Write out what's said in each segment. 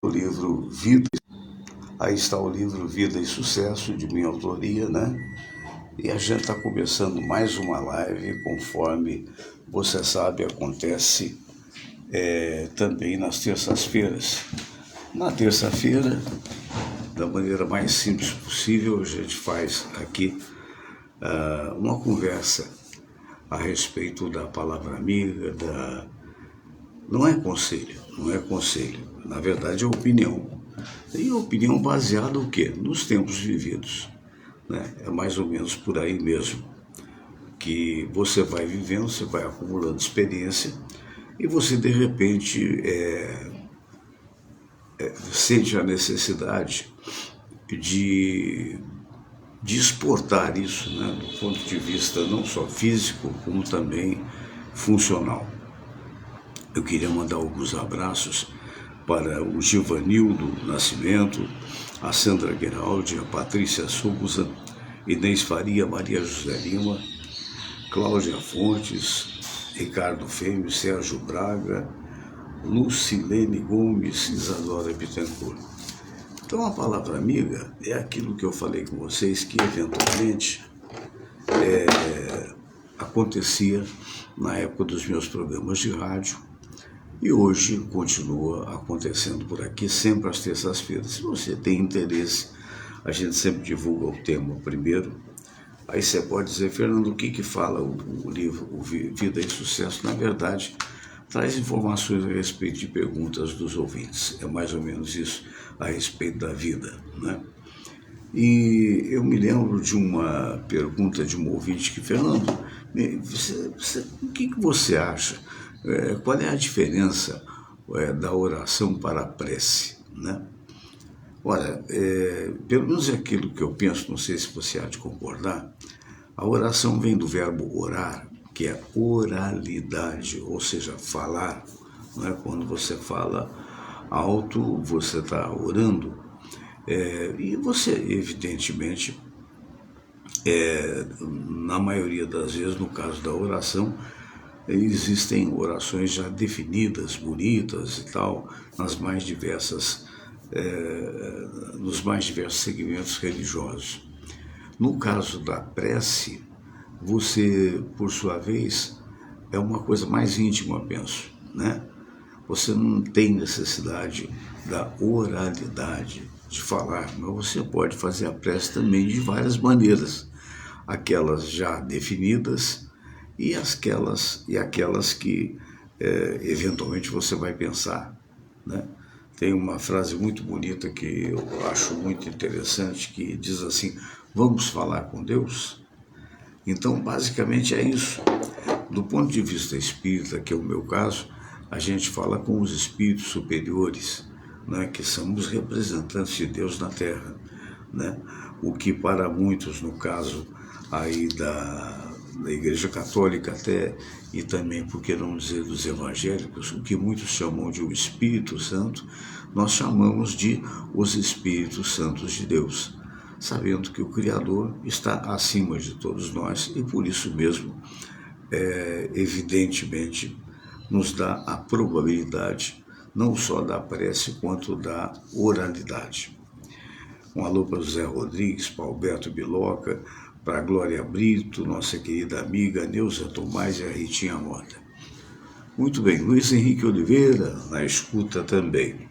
O livro Vida, aí está o livro Vida e Sucesso, de minha autoria, né? E a gente está começando mais uma live, conforme você sabe, acontece também nas terças-feiras. Na terça-feira, da maneira mais simples possível, a gente faz aqui uma conversa a respeito da palavra amiga, Não é conselho, na verdade é opinião. E opinião baseada o quê? Nos tempos vividos, né? É mais ou menos por aí mesmo, que você vai vivendo, você vai acumulando experiência e você de repente sente a necessidade de exportar isso, né, do ponto de vista não só físico, como também funcional. Eu queria mandar alguns abraços para o Givanildo Nascimento, a Sandra Geraldi, a Patrícia Souza, Inês Faria, Maria José Lima, Cláudia Fontes, Ricardo Fêmeo, Sérgio Braga, Lucilene Gomes, Isadora Bittencourt. Então a palavra amiga é aquilo que eu falei com vocês, que eventualmente acontecia na época dos meus programas de rádio, e hoje continua acontecendo por aqui, sempre às terças-feiras. Se você tem interesse, a gente sempre divulga o tema primeiro. Aí você pode dizer, Fernando, o que fala o livro o Vida e Sucesso? Na verdade, traz informações a respeito de perguntas dos ouvintes. É mais ou menos isso a respeito da vida, né? E eu me lembro de uma pergunta de um ouvinte que, Fernando, o que você acha? Qual é a diferença da oração para a prece, né? Olha, pelo menos é aquilo que eu penso, não sei se você há de concordar, a oração vem do verbo orar, que é oralidade, ou seja, falar, né? Quando você fala alto, você está orando, e você, evidentemente, na maioria das vezes, no caso da oração, existem orações já definidas, bonitas e tal, nos mais diversos segmentos religiosos. No caso da prece, você, por sua vez, é uma coisa mais íntima, penso, né? Você não tem necessidade da oralidade, de falar, mas você pode fazer a prece também de várias maneiras, aquelas já definidas e aquelas que eventualmente você vai pensar, né? Tem uma frase muito bonita que eu acho muito interessante, que diz assim, vamos falar com Deus? Então, basicamente é isso. Do ponto de vista espírita, que é o meu caso, a gente fala com os espíritos superiores, né, que são os representantes de Deus na Terra, né? O que para muitos, no caso aí da Igreja Católica até, e também, por que não dizer, dos evangélicos, o que muitos chamam de o Espírito Santo, nós chamamos de os Espíritos Santos de Deus, sabendo que o Criador está acima de todos nós e por isso mesmo, evidentemente, nos dá a probabilidade não só da prece quanto da oralidade. Um alô para o Zé Rodrigues, para Alberto Biloca, para a Glória Brito, nossa querida amiga Neuza Tomás e a Ritinha Mota. Muito bem, Luiz Henrique Oliveira, na escuta também.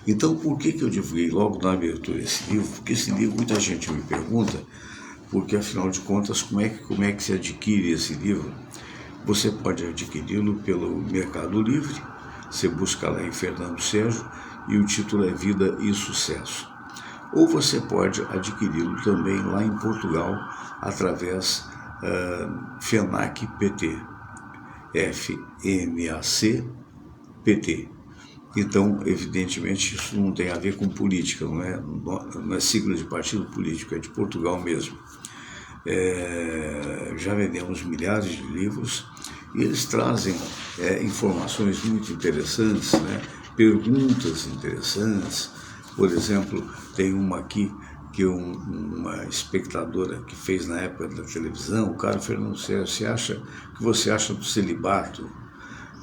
Então, por que eu divulguei logo na abertura esse livro? Porque esse livro, muita gente me pergunta, porque afinal de contas, como é que se adquire esse livro? Você pode adquiri-lo pelo Mercado Livre, você busca lá em Fernando Sérgio, e o título é Vida e Sucesso. Ou você pode adquiri-lo também lá em Portugal, através FENAC PT, FMAC-PT. Então, evidentemente, isso não tem a ver com política, não é sigla de partido político, é de Portugal mesmo. Já vendemos milhares de livros e eles trazem informações muito interessantes, né? Perguntas interessantes. Por exemplo, tem uma aqui que uma espectadora que fez na época da televisão, o cara Fernando Sérgio, o que você acha do celibato?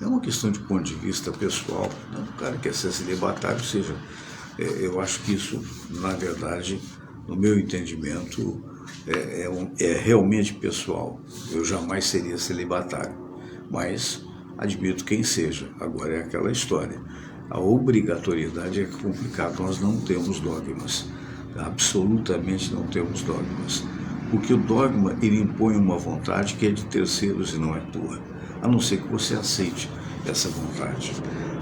É uma questão de ponto de vista pessoal, né? O cara quer ser celibatário, ou seja, eu acho que isso, na verdade, no meu entendimento, é realmente pessoal. Eu jamais seria celibatário, mas admito quem seja. Agora é aquela história. A obrigatoriedade é complicado, nós não temos dogmas, absolutamente não temos dogmas. Porque o dogma, ele impõe uma vontade que é de terceiros e não é tua, a não ser que você aceite essa vontade.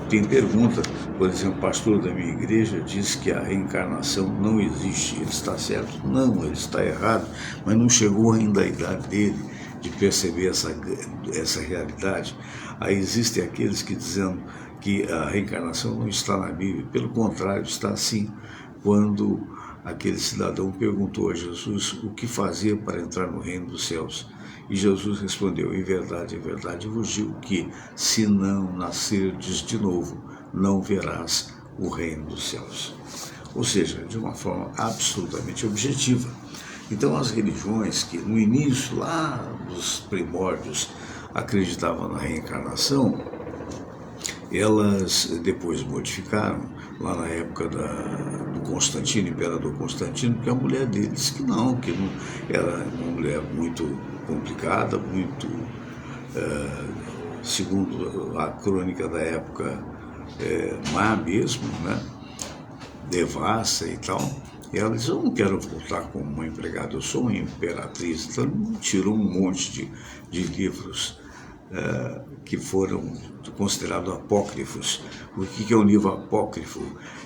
Tem pergunta, por exemplo, o pastor da minha igreja diz que a reencarnação não existe. Ele está certo? Não, ele está errado, mas não chegou ainda a idade dele de perceber essa realidade. Aí existem aqueles que dizem que a reencarnação não está na Bíblia, pelo contrário, está sim, quando aquele cidadão perguntou a Jesus o que fazer para entrar no reino dos céus. E Jesus respondeu, em verdade, vos digo que, se não nascerdes de novo, não verás o reino dos céus. Ou seja, de uma forma absolutamente objetiva. Então, as religiões que, no início, lá dos primórdios, acreditavam na reencarnação, elas depois modificaram, lá na época do Constantino, imperador Constantino, porque a mulher dele disse que não era uma mulher muito complicada, muito, segundo a crônica da época, má mesmo, né? Devassa e tal. E ela disse, eu não quero voltar como uma empregada, eu sou uma imperatriz. Então tirou um monte de livros que foram considerados apócrifos. O que é um livro apócrifo?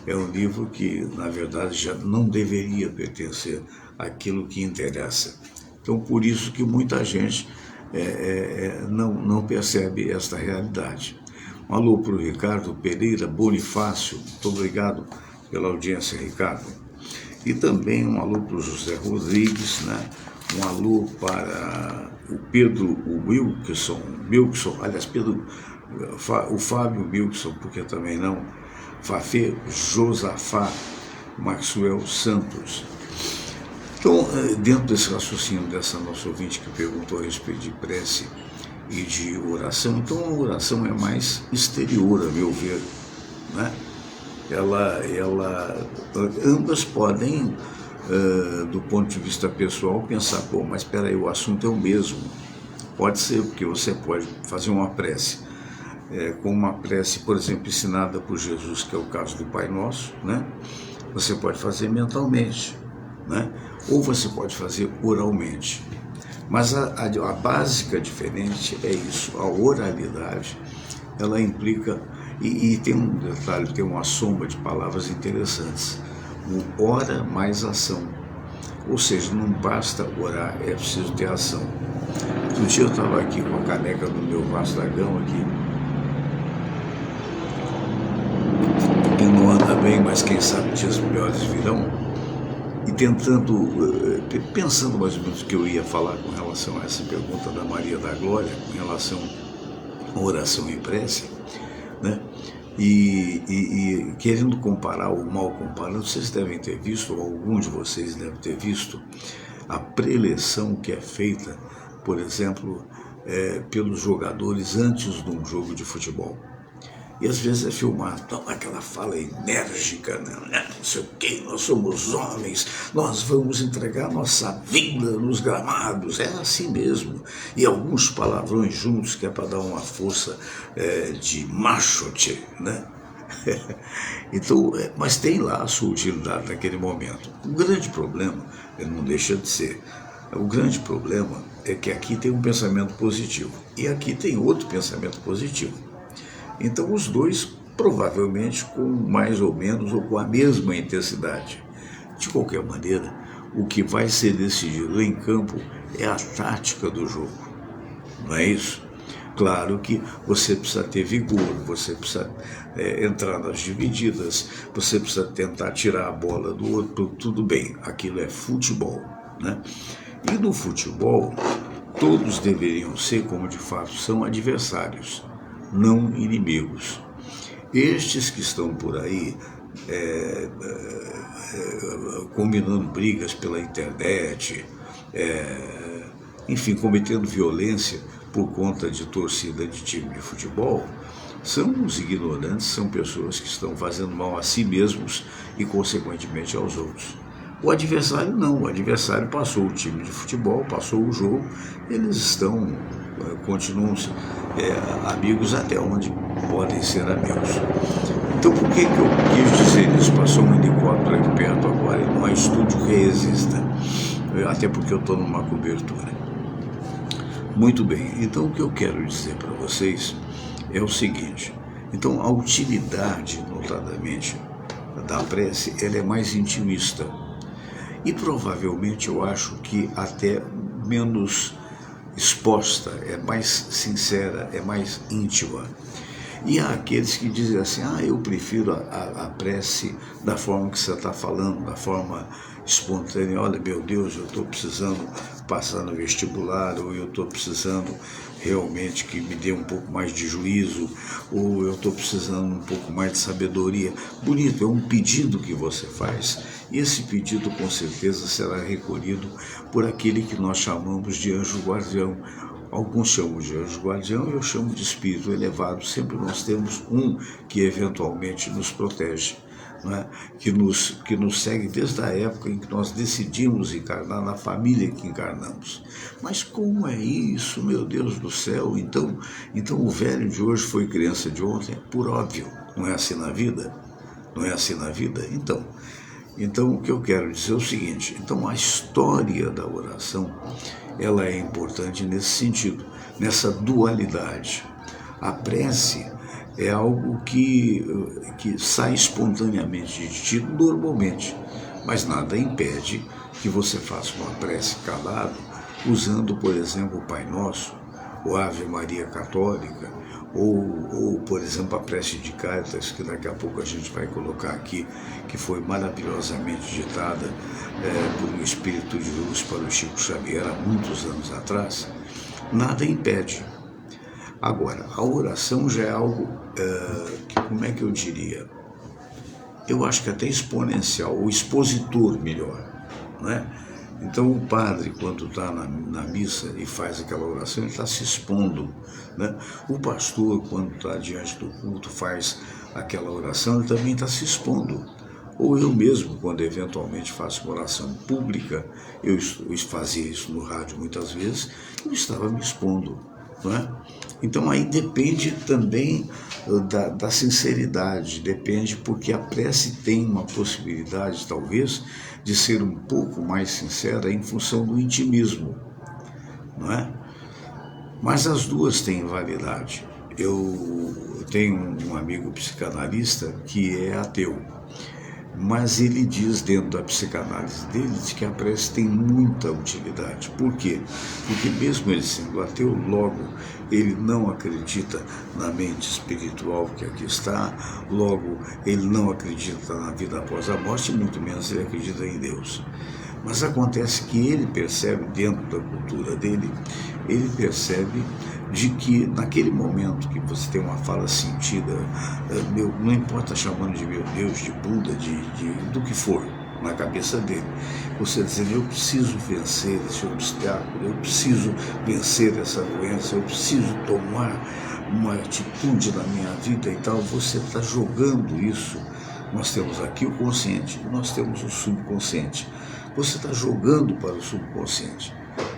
É um livro que, na verdade, já não deveria pertencer àquilo que interessa. Então, por isso que muita gente não percebe esta realidade. Um alô para o Ricardo Pereira Bonifácio, muito obrigado pela audiência, Ricardo. E também um alô para o José Rodrigues, né? Um alô para o Pedro Wilson, aliás, o Fábio Wilson, porque também não, Fafê Josafá Maxwell Santos. Então, dentro desse raciocínio dessa nossa ouvinte que perguntou a respeito de prece e de oração, então a oração é mais exterior, a meu ver, né? Ambas podem, do ponto de vista pessoal, pensar, pô, mas espera aí, o assunto é o mesmo. Pode ser, porque você pode fazer uma prece, com uma prece, por exemplo, ensinada por Jesus, que é o caso do Pai Nosso, né? Você pode fazer mentalmente, né? Ou você pode fazer oralmente. Mas a básica diferente é isso, a oralidade, ela implica, e tem um detalhe, tem uma soma de palavras interessantes, o ora mais ação, ou seja, não basta orar, é preciso ter ação. Outro dia eu estava aqui com a caneca do meu Vasco da Gama aqui, que não anda bem, mas quem sabe dias melhores virão, e pensando mais ou menos o que eu ia falar com relação a essa pergunta da Maria da Glória, com relação à oração e prece, né? E querendo comparar ou mal comparando, vocês devem ter visto, ou algum de vocês deve ter visto, a preleção que é feita, por exemplo, pelos jogadores antes de um jogo de futebol. E às vezes é filmado, então, aquela fala enérgica, né? Não sei o quê, nós somos homens, nós vamos entregar nossa vida nos gramados, é assim mesmo. E alguns palavrões juntos, que é para dar uma força de machote, né? Então, mas tem lá a sua utilidade naquele momento. O grande problema, ele não deixa de ser, o grande problema é que aqui tem um pensamento positivo e aqui tem outro pensamento positivo. Então os dois provavelmente com mais ou menos ou com a mesma intensidade. De qualquer maneira, o que vai ser decidido em campo é a tática do jogo, não é isso? Claro que você precisa ter vigor, você precisa entrar nas divididas, você precisa tentar tirar a bola do outro, tudo bem, aquilo é futebol, né? E no futebol, todos deveriam ser, como de fato são, adversários, não inimigos. Estes que estão por aí combinando brigas pela internet, enfim, cometendo violência, por conta de torcida de time de futebol, são os ignorantes, são pessoas que estão fazendo mal a si mesmos e, consequentemente, aos outros. O adversário não, o adversário passou o time de futebol, passou o jogo, eles estão, continuam amigos até onde podem ser amigos. Então por que eu quis dizer isso? Passou um helicóptero aqui perto agora e não há estúdio que resista, até porque eu estou numa cobertura. Muito bem, então o que eu quero dizer para vocês é o seguinte, então a utilidade, notadamente, da prece, ela é mais intimista. E provavelmente eu acho que até menos exposta, é mais sincera, é mais íntima. E há aqueles que dizem assim, eu prefiro a prece da forma que você está falando, da forma espontânea. Olha, meu Deus, eu estou precisando passar no vestibular, ou eu estou precisando realmente que me dê um pouco mais de juízo, ou eu estou precisando um pouco mais de sabedoria. Bonito, é um pedido que você faz. E esse pedido com certeza será recolhido por aquele que nós chamamos de anjo guardião. Alguns chamam de anjo guardião, eu chamo de espírito elevado. Sempre nós temos um que eventualmente nos protege, não é? que nos segue desde a época em que nós decidimos encarnar, na família que encarnamos. Mas como é isso, meu Deus do céu? Então o velho de hoje foi criança de ontem? Por óbvio, não é assim na vida? Não é assim na vida? Então o que eu quero dizer é o seguinte, então a história da oração, ela é importante nesse sentido, nessa dualidade. A prece é algo que sai espontaneamente de ti normalmente, mas nada impede que você faça uma prece calado, usando, por exemplo, o Pai Nosso, ou Ave Maria Católica, ou, por exemplo, a prece de Cáritas, que daqui a pouco a gente vai colocar aqui, que foi maravilhosamente ditada por um espírito de luz para o Chico Xavier há muitos anos atrás. Nada impede. Agora, a oração já é algo, como é que eu diria? Eu acho que até exponencial, ou expositor melhor, não é? Então o padre, quando está na missa e faz aquela oração, ele está se expondo, né? O pastor, quando está diante do culto, faz aquela oração, ele também está se expondo. Ou eu mesmo, quando eventualmente faço uma oração pública, eu fazia isso no rádio muitas vezes, eu estava me expondo, não é? Então aí depende também da sinceridade, depende, porque a prece tem uma possibilidade, talvez, de ser um pouco mais sincera em função do intimismo, não é? Mas as duas têm validade. Eu tenho um amigo psicanalista que é ateu, mas ele diz dentro da psicanálise dele que a prece tem muita utilidade. Por quê? Porque mesmo ele sendo ateu, logo ele não acredita na mente espiritual que aqui está, logo ele não acredita na vida após a morte, muito menos ele acredita em Deus. Mas acontece que ele percebe, dentro da cultura dele, ele percebe de que naquele momento que você tem uma fala sentida, não importa chamando de meu Deus, de Buda, do que for, na cabeça dele, você dizendo, eu preciso vencer esse obstáculo, eu preciso vencer essa doença, eu preciso tomar uma atitude na minha vida e tal, você está jogando isso. Nós temos aqui o consciente, nós temos o subconsciente. Você está jogando para o subconsciente.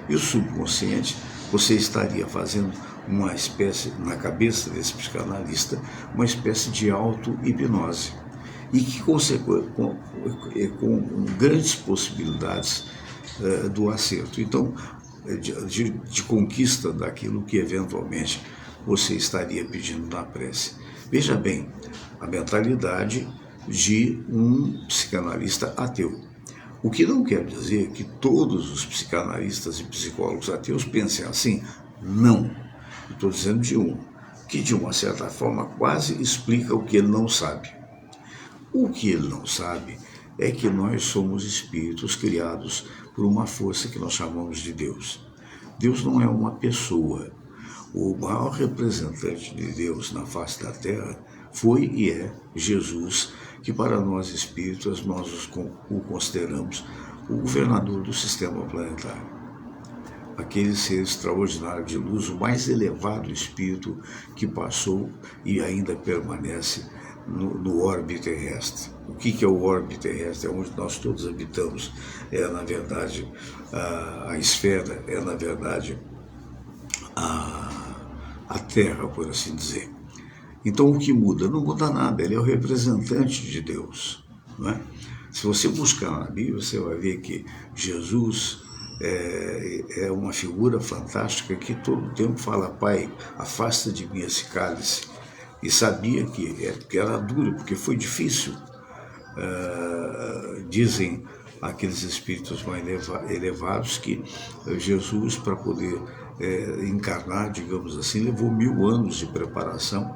E o subconsciente, você estaria fazendo uma espécie, na cabeça desse psicanalista, uma espécie de auto-hipnose. E que com grandes possibilidades do acerto. Então, de conquista daquilo que eventualmente você estaria pedindo na prece. Veja bem, a mentalidade de um psicanalista ateu. O que não quer dizer que todos os psicanalistas e psicólogos ateus pensem assim. Não. Estou dizendo de um, que de uma certa forma quase explica o que ele não sabe. O que ele não sabe é que nós somos espíritos criados por uma força que nós chamamos de Deus. Deus não é uma pessoa. O maior representante de Deus na face da Terra foi e é Jesus, que para nós espíritas nós o consideramos o governador do sistema planetário. aquele ser extraordinário de luz, o mais elevado espírito que passou e ainda permanece no orbe terrestre. O que é o orbe terrestre? É onde nós todos habitamos. É, na verdade, a esfera, é, na verdade, a Terra, por assim dizer. Então, o que muda? Não muda nada, ele é o representante de Deus. Não é? Se você buscar na Bíblia, você vai ver que Jesus é uma figura fantástica que todo tempo fala: Pai, afasta de mim esse cálice. E sabia que era duro, porque foi difícil. Dizem aqueles espíritos mais elevados que Jesus, para poder encarnar, digamos assim, levou 1000 anos de preparação,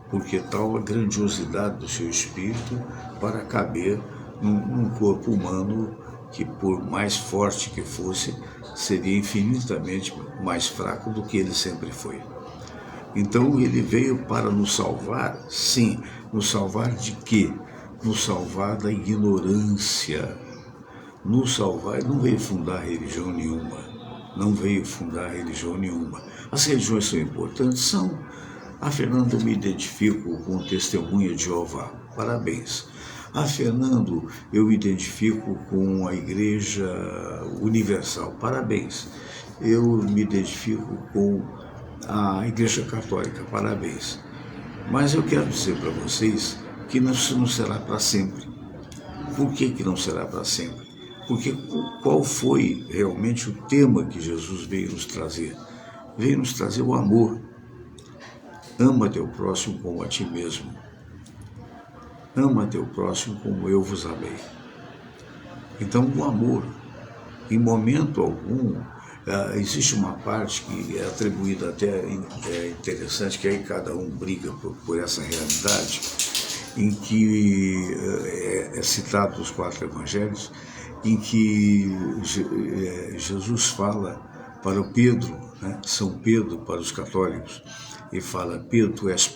porque tal a grandiosidade do seu espírito para caber num corpo humano que, por mais forte que fosse, seria infinitamente mais fraco do que ele sempre foi. Então ele veio para nos salvar, sim. Nos salvar de quê? Nos salvar da ignorância. Nos salvar, ele não veio fundar religião nenhuma. Não veio fundar religião nenhuma. As religiões são importantes? São. Fernando, eu me identifico com o Testemunha de Jeová. Parabéns. Fernando, eu me identifico com a Igreja Universal. Parabéns. Eu me identifico com a Igreja Católica. Parabéns. Mas eu quero dizer para vocês que isso não será para sempre. Por que não será para sempre? Porque qual foi realmente o tema que Jesus veio nos trazer? Veio nos trazer o amor. Ama teu próximo como a ti mesmo. Ama teu próximo como eu vos amei. Então, o amor, em momento algum, existe uma parte que é atribuída até interessante, que aí cada um briga por essa realidade, em que é citado nos 4 evangelhos, em que Jesus fala para o Pedro, né, São Pedro para os católicos, e fala: Pedro, tu és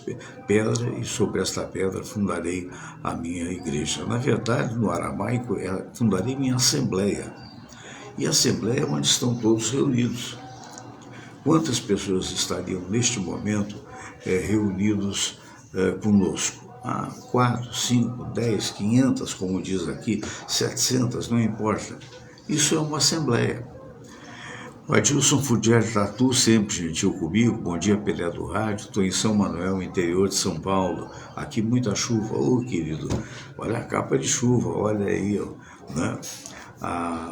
pedra, e sobre esta pedra fundarei a minha igreja. Na verdade, no aramaico, fundarei minha assembleia. E a assembleia é onde estão todos reunidos. Quantas pessoas estariam neste momento reunidos conosco? 4, 5, 10, 500, como diz aqui, 700, não importa. Isso é uma assembleia. O Adilson Fudier Tatu, sempre gentil comigo. Bom dia, Pelé do Rádio. Estou em São Manuel, interior de São Paulo. Aqui muita chuva. Querido, olha a capa de chuva, olha aí, né?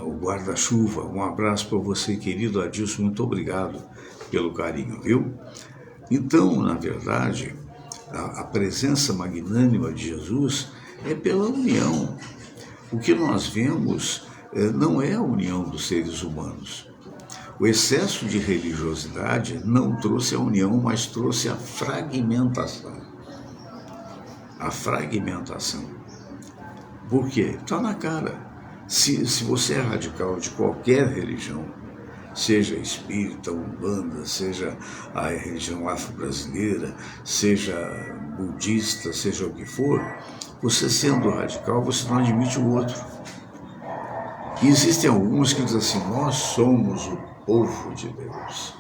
O guarda-chuva. Um abraço para você, querido Adilson. Muito obrigado pelo carinho, viu? Então, na verdade, a presença magnânima de Jesus é pela união. O que nós vemos não é a união dos seres humanos. O excesso de religiosidade não trouxe a união, mas trouxe a fragmentação. A fragmentação. Por quê? Está na cara. Se você é radical de qualquer religião, seja espírita, umbanda, seja a religião afro-brasileira, seja budista, seja o que for, você sendo radical, você não admite o outro. E existem alguns que dizem assim: nós somos o povo de Deus.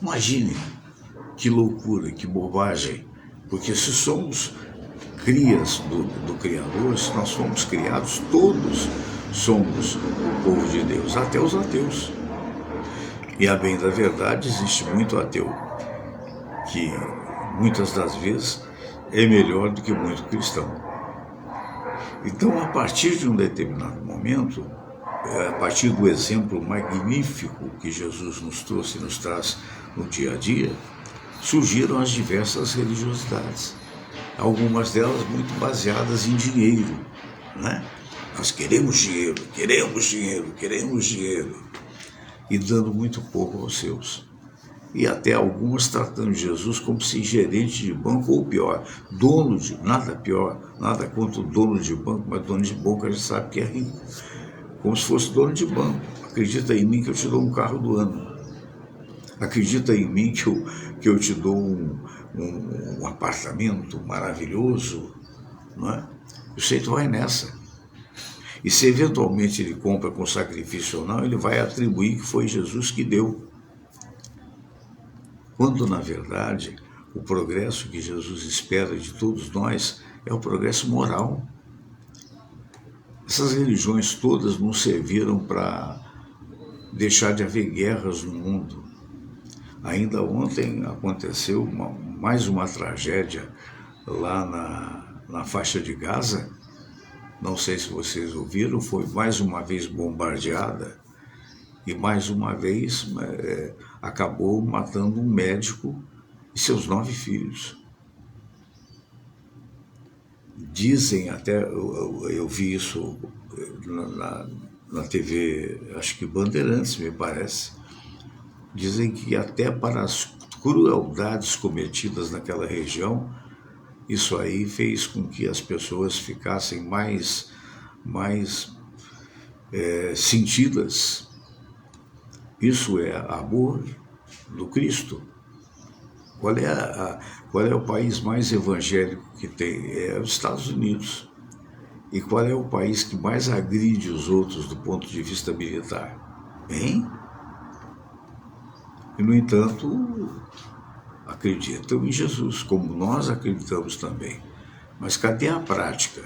Imagine que loucura, que bobagem, porque se somos crias do Criador, se nós fomos criados, todos somos o povo de Deus, até os ateus. E a bem da verdade, existe muito ateu, que muitas das vezes é melhor do que muito cristão. Então, a partir de um determinado momento, a partir do exemplo magnífico que Jesus nos trouxe e nos traz no dia a dia, surgiram as diversas religiosidades. Algumas delas muito baseadas em dinheiro, né? Nós queremos dinheiro, queremos dinheiro, queremos dinheiro, e dando muito pouco aos seus. E até algumas tratando Jesus como se gerente de banco, ou pior, dono de, nada pior, nada contra o dono de banco, mas dono de banco a gente sabe que é rico, como se fosse dono de banco. Acredita em mim que eu te dou um carro do ano. Acredita em mim que eu te dou um apartamento maravilhoso, não é? O jeito vai nessa. E se eventualmente ele compra com sacrifício ou não, ele vai atribuir que foi Jesus que deu. Quando, na verdade, o progresso que Jesus espera de todos nós é o progresso moral. Essas religiões todas não serviram para deixar de haver guerras no mundo. Ainda ontem aconteceu mais uma tragédia lá na faixa de Gaza. Não sei se vocês ouviram, foi mais uma vez bombardeada e mais uma vez acabou matando um médico e seus 9 filhos. Dizem até, eu vi isso na TV, acho que Bandeirantes, me parece, dizem que até para as crueldades cometidas naquela região, isso aí fez com que as pessoas ficassem mais sentidas. Isso é amor do Cristo. Qual é o país mais evangélico que tem? É os Estados Unidos. E qual é o país que mais agride os outros do ponto de vista militar? Hein? E, no entanto, acreditam em Jesus, como nós acreditamos também. Mas cadê a prática?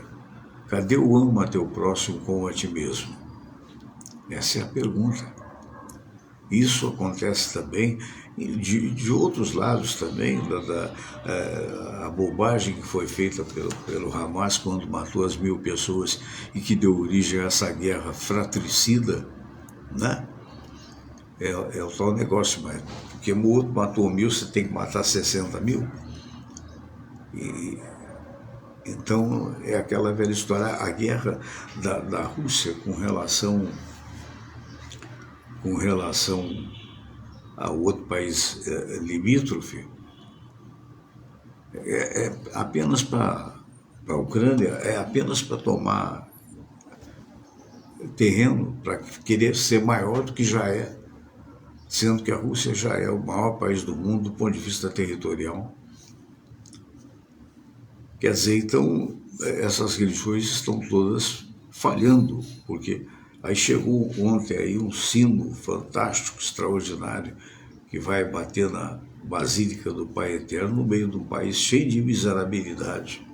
Cadê o ama teu próximo como a ti mesmo? Essa é a pergunta. Isso acontece também de outros lados também, a bobagem que foi feita pelo Hamas quando matou as 1.000 pessoas e que deu origem a essa guerra fratricida, né? É o tal negócio, mas porque o outro matou 1.000, você tem que matar 60.000. Então é aquela velha história, a guerra da Rússia com relação ao outro país limítrofe, é apenas para a Ucrânia, é apenas para tomar terreno, para querer ser maior do que já é, sendo que a Rússia já é o maior país do mundo do ponto de vista territorial. Quer dizer, então, essas religiões estão todas falhando, porque aí chegou ontem aí um sino fantástico, extraordinário, que vai bater na Basílica do Pai Eterno, no meio de um país cheio de miserabilidade,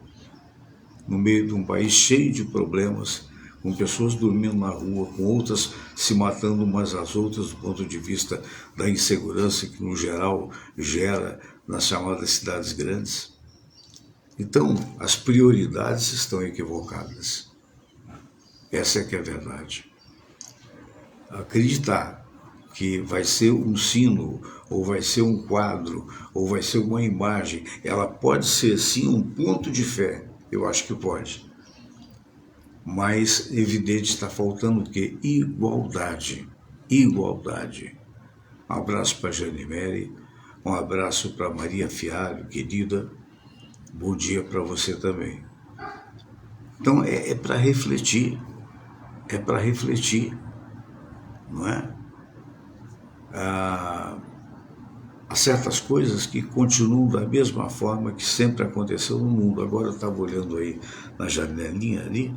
no meio de um país cheio de problemas, com pessoas dormindo na rua, com outras se matando umas às outras do ponto de vista da insegurança que, no geral, gera nas chamadas cidades grandes. Então, as prioridades estão equivocadas. Essa é que é a verdade. Acreditar que vai ser um sino, ou vai ser um quadro, ou vai ser uma imagem, ela pode ser sim um ponto de fé, eu acho que pode. Mas, evidente, está faltando o quê? Igualdade. Igualdade. Um abraço para a Jane Mary, um abraço para Maria Fialho, querida. Bom dia para você também. Então, é para refletir. É para refletir, não é? Há certas coisas que continuam da mesma forma que sempre aconteceu no mundo. Agora eu estava olhando aí na janelinha ali,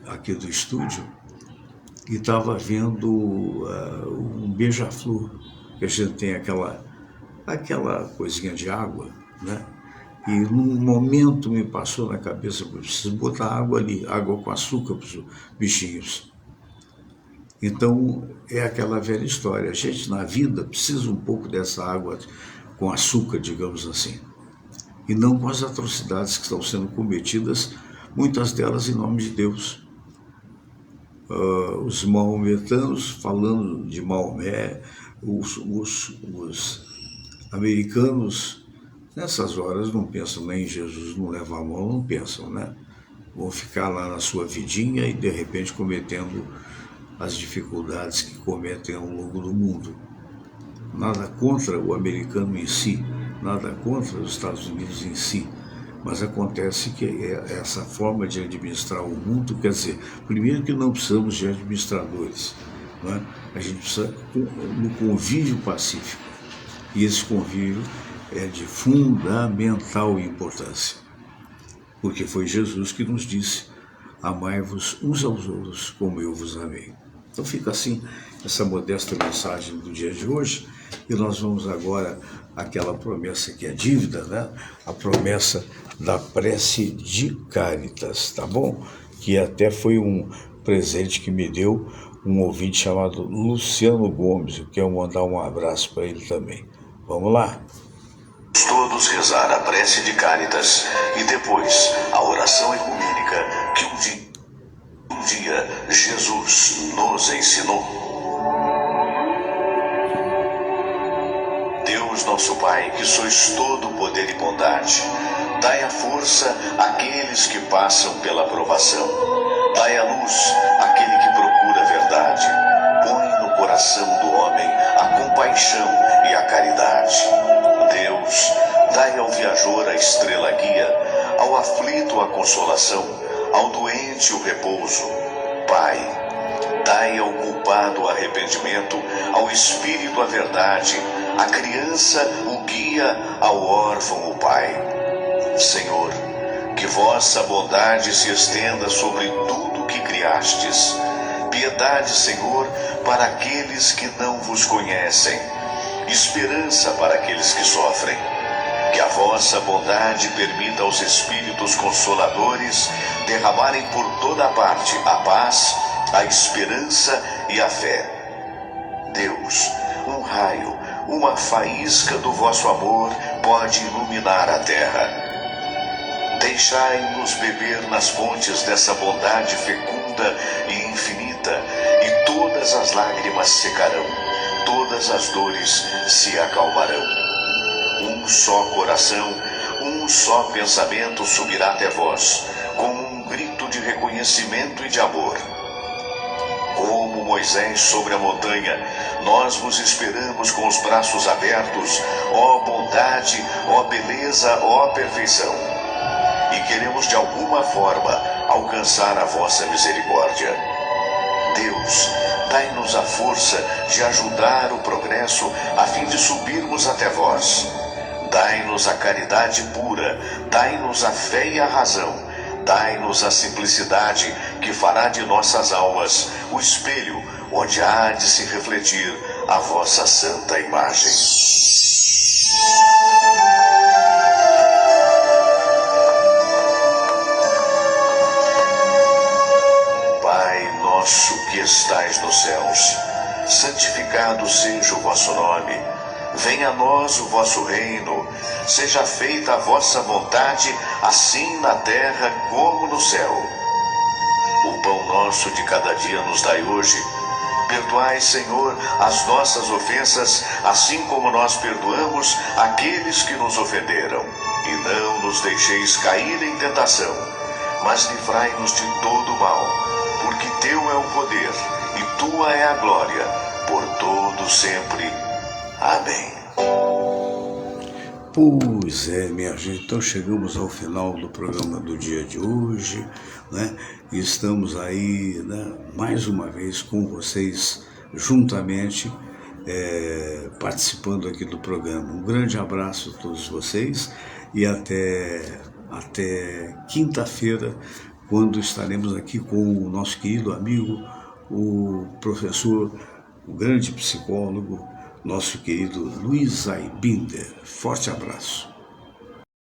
aqui do estúdio, e estava vendo um beija-flor, que a gente tem aquela coisinha de água, né? E num momento me passou na cabeça que eu preciso botar água ali, água com açúcar para os bichinhos. Então, é aquela velha história. A gente, na vida, precisa um pouco dessa água com açúcar, digamos assim. E não com as atrocidades que estão sendo cometidas, muitas delas em nome de Deus. Os maometanos falando de Maomé, os americanos, nessas horas, não pensam nem em Jesus, não levam a mão, não pensam, né? Vão ficar lá na sua vidinha e, de repente, cometendo as dificuldades que cometem ao longo do mundo. Nada contra o americano em si, nada contra os Estados Unidos em si, mas acontece que essa forma de administrar o mundo, quer dizer, primeiro que não precisamos de administradores, não é? A gente precisa no convívio pacífico, e esse convívio é de fundamental importância, porque foi Jesus que nos disse: amai-vos uns aos outros como eu vos amei. Então fica assim essa modesta mensagem do dia de hoje, e nós vamos agora àquela promessa que é dívida, né? A promessa da prece de Cáritas, tá bom? Que até foi um presente que me deu um ouvinte chamado Luciano Gomes. Eu quero mandar um abraço para ele também. Vamos lá? Todos rezar a prece de Cáritas e depois a oração ecumênica que um dia Jesus nos ensinou. Deus nosso Pai, que sois todo poder e bondade, dai a força àqueles que passam pela provação. Dai a luz àquele que procura a verdade. Põe no coração do homem a compaixão e a caridade. Deus, dai ao viajor a estrela guia, ao aflito a consolação, ao doente o repouso. Pai, dai ao culpado o arrependimento, ao espírito a verdade, à criança o guia, ao órfão o pai. Senhor, que vossa bondade se estenda sobre tudo que criastes. Piedade, Senhor, para aqueles que não vos conhecem. Esperança para aqueles que sofrem. Que a vossa bondade permita aos Espíritos Consoladores derramarem por toda parte a paz, a esperança e a fé. Deus, um raio, uma faísca do vosso amor pode iluminar a terra. Deixai-nos beber nas fontes dessa bondade fecunda e infinita, e todas as lágrimas secarão, todas as dores se acalmarão. Um só coração, um só pensamento subirá até vós, como um grito de reconhecimento e de amor. Como Moisés sobre a montanha, nós vos esperamos com os braços abertos, ó bondade, ó beleza, ó perfeição. E queremos de alguma forma alcançar a vossa misericórdia. Deus, dai-nos a força de ajudar o progresso a fim de subirmos até vós. Dai-nos a caridade pura, dai-nos a fé e a razão, dai-nos a simplicidade que fará de nossas almas o espelho onde há de se refletir a vossa santa imagem. Nosso que estais nos céus, santificado seja o vosso nome. Venha a nós o vosso reino. Seja feita a vossa vontade, assim na terra como no céu. O pão nosso de cada dia nos dai hoje. Perdoai, Senhor, as nossas ofensas, assim como nós perdoamos aqueles que nos ofenderam. E não nos deixeis cair em tentação, mas livrai-nos de todo o mal. Porque teu é o poder, e tua é a glória, por todo sempre. Amém. Pois é, minha gente, então chegamos ao final do programa do dia de hoje, né? E estamos aí, né, mais uma vez com vocês, juntamente, participando aqui do programa. Um grande abraço a todos vocês e até quinta-feira, quando estaremos aqui com o nosso querido amigo, o professor, o grande psicólogo, nosso querido Luiz Aibinder. Forte abraço.